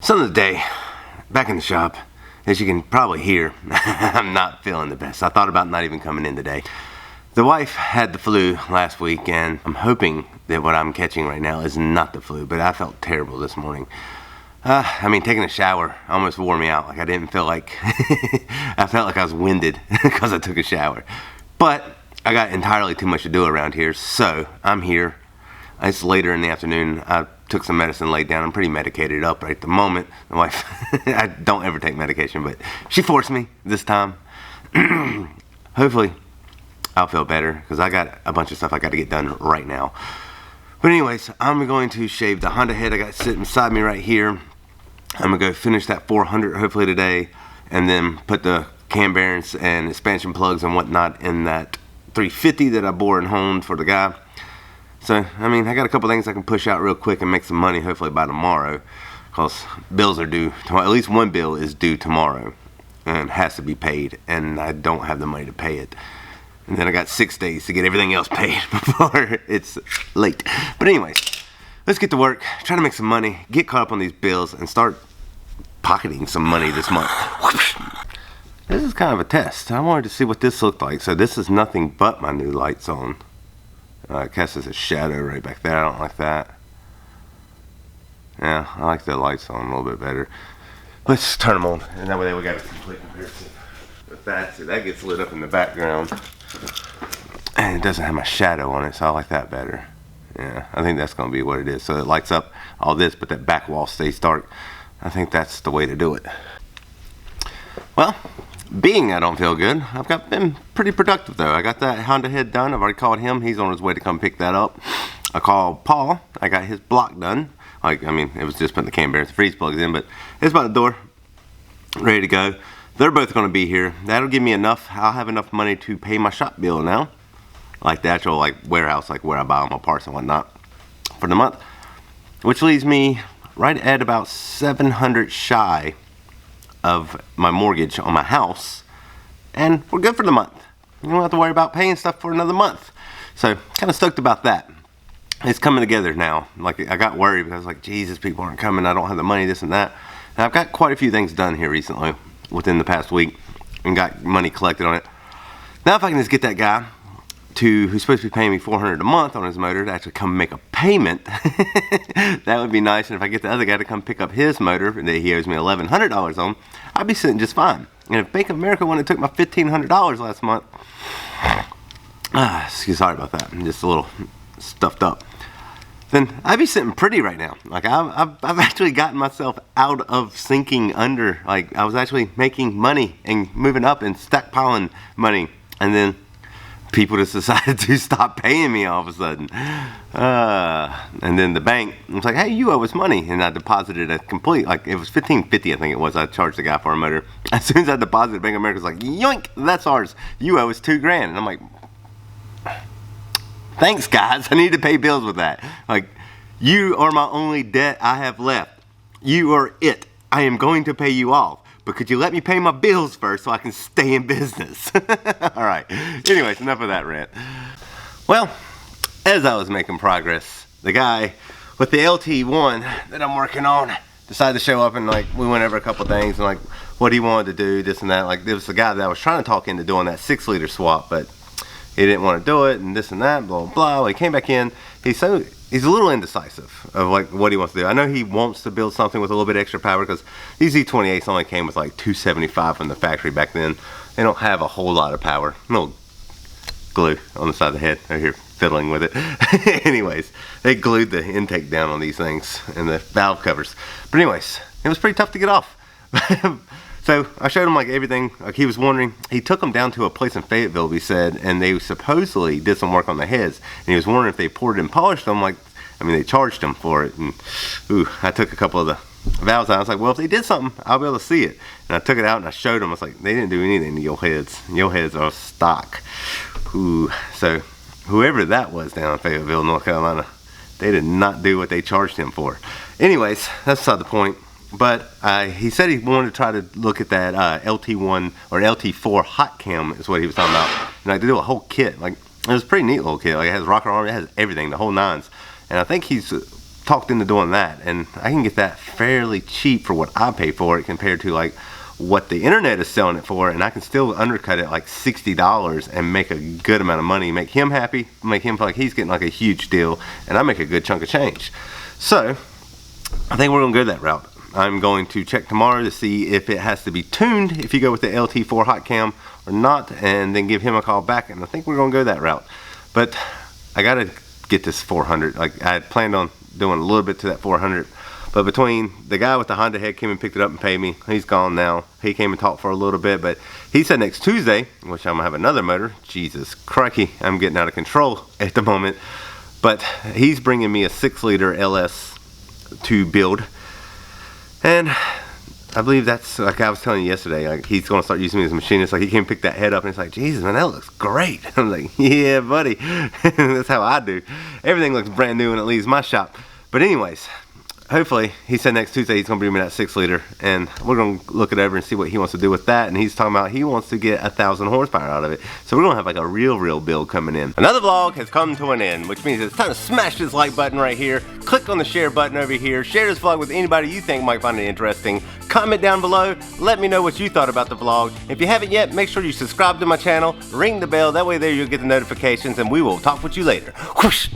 Some of the day, back in the shop, as you can probably hear, I'm not feeling the best. I thought about not even coming in today. The wife had the flu last week, and I'm hoping that what I'm catching right now is not the flu, but I felt terrible this morning. Taking a shower almost wore me out. Like, I didn't feel like, I felt like I was winded because I took a shower. But I got entirely too much to do around here, so I'm here. It's later in the afternoon. I took some medicine, laid down. I'm pretty medicated up right at the moment. My wife, I don't ever take medication, but she forced me this time. Hopefully, I'll feel better because I got a bunch of stuff I got to get done right now. But anyways, I'm going to shave the Honda head I got sitting beside me right here. I'm going to go finish that 400 hopefully today, and then put the cam bearings and expansion plugs and whatnot in that 350 that I bore and honed for the guy. So, I got a couple things I can push out real quick and make some money hopefully by tomorrow, because bills are due tomorrow. At least one bill is due tomorrow and has to be paid, and I don't have the money to pay it. And then I got 6 days to get everything else paid before it's late. But anyways, let's get to work, try to make some money, get caught up on these bills, and start pocketing some money this month. This is kind of a test. I wanted to see what this looked like. So this is nothing but my new lights on. I guess there's a shadow right back there. I don't like that. Yeah, I like the lights on a little bit better. Let's turn them on, and that way we got a complete comparison with that. So that gets lit up in the background, and it doesn't have my shadow on it, so I like that better. Yeah, I think that's going to be what it is. So it lights up all this, but that back wall stays dark. I think that's the way to do it. Well, being I don't feel good, I've been pretty productive though. I got that Honda head done. I've already called him. He's on his way to come pick that up. I called Paul. I got his block done. It was just putting the cam bearings and freeze plugs in, but it's by the door, ready to go. They're both going to be here. That'll give me enough. I'll have enough money to pay my shop bill now, like the actual warehouse, like where I buy all my parts and whatnot for the month, which leaves me right at about 700 shy of my mortgage on my house, and we're good for the month. You don't have to worry about paying stuff for another month. So kind of stoked about that. It's coming together now. Like, I got worried because I was like, Jesus, people aren't coming, I don't have the money, this and that. And I've got quite a few things done here recently within the past week and got money collected on it. Now if I can just get that guy who's supposed to be paying me $400 a month on his motor to actually come make a payment, that would be nice. And if I get the other guy to come pick up his motor that he owes me $1,100 on, I'd be sitting just fine. And if Bank of America wouldn't have took my $1,500 last month, sorry about that, I'm just a little stuffed up, then I'd be sitting pretty right now. Like, I've actually gotten myself out of sinking under. Like, I was actually making money and moving up and stockpiling money, and then people just decided to stop paying me all of a sudden. And then the bank was like, hey, you owe us money. And I deposited a complete, it was $1,550, I think it was. I charged the guy for a motor. As soon as I deposited, Bank of America's like, yoink, that's ours. You owe us $2,000. And I'm like, thanks, guys. I need to pay bills with that. Like, you are my only debt I have left. You are it. I am going to pay you off. But could you let me pay my bills first so I can stay in business? All right. Anyways, enough of that rant. Well, as I was making progress, the guy with the LT1 that I'm working on decided to show up, and we went over a couple things and what he wanted to do, this and that. There was the guy that I was trying to talk into doing that 6-liter swap, but he didn't want to do it, and this and that, blah, blah, blah. He came back in. He's a little indecisive of what he wants to do. I know he wants to build something with a little bit extra power, because these Z28s only came with 275 from the factory back then. They don't have a whole lot of power. No glue on the side of the head. They're here fiddling with it. Anyways, they glued the intake down on these things and the valve covers. But anyways, it was pretty tough to get off. So I showed him everything. He was wondering, he took them down to a place in Fayetteville, he said, and they supposedly did some work on the heads, and he was wondering if they poured it and polished them. They charged him for it, and I took a couple of the valves out. I was like, well, if they did something, I'll be able to see it. And I took it out and I showed them. I was like, they didn't do anything to your heads. Your heads are stock. So whoever that was down in Fayetteville, North Carolina, they did not do what they charged him for. Anyways, that's not the point. But he said he wanted to try to look at that LT1 or LT4 hot cam is what he was talking about. And to do a whole kit. It was a pretty neat little kit. It has rocker arm, it has everything, the whole nines. And I think he's talked into doing that, and I can get that fairly cheap for what I pay for it compared to like what the internet is selling it for, and I can still undercut it like $60 and make a good amount of money, make him happy, make him feel like he's getting like a huge deal, and I make a good chunk of change. So I think we're gonna go that route. I'm going to check tomorrow to see if it has to be tuned if you go with the LT4 hot cam or not, and then give him a call back, and I think we're gonna go that route. But I gotta get this 400. Like I had planned on doing a little bit to that 400, but between the guy with the Honda head came and picked it up and paid me, he's gone now. He came and talked for a little bit, but he said next Tuesday, which I'm gonna have another motor. Jesus crikey, I'm getting out of control at the moment. But he's bringing me a 6-liter LS to build, and I believe that's, like I was telling you yesterday, like he's gonna start using me as a machinist. Like he came pick that head up and he's like, Jesus man, that looks great. I'm like, yeah buddy. That's how I do. Everything looks brand new when it leaves my shop. But anyways, hopefully, he said next Tuesday he's gonna bring me that 6-liter, and we're gonna look it over and see what he wants to do with that. And he's talking about he wants to get 1,000 horsepower out of it. So we're gonna have like a real build coming in. Another vlog has come to an end, which means it's time to smash this like button right here. Click on the share button over here. Share this vlog with anybody you think might find it interesting. Comment down below. Let me know what you thought about the vlog. If you haven't yet, make sure you subscribe to my channel. Ring the bell. That way there you'll get the notifications, and we will talk with you later. Whoosh.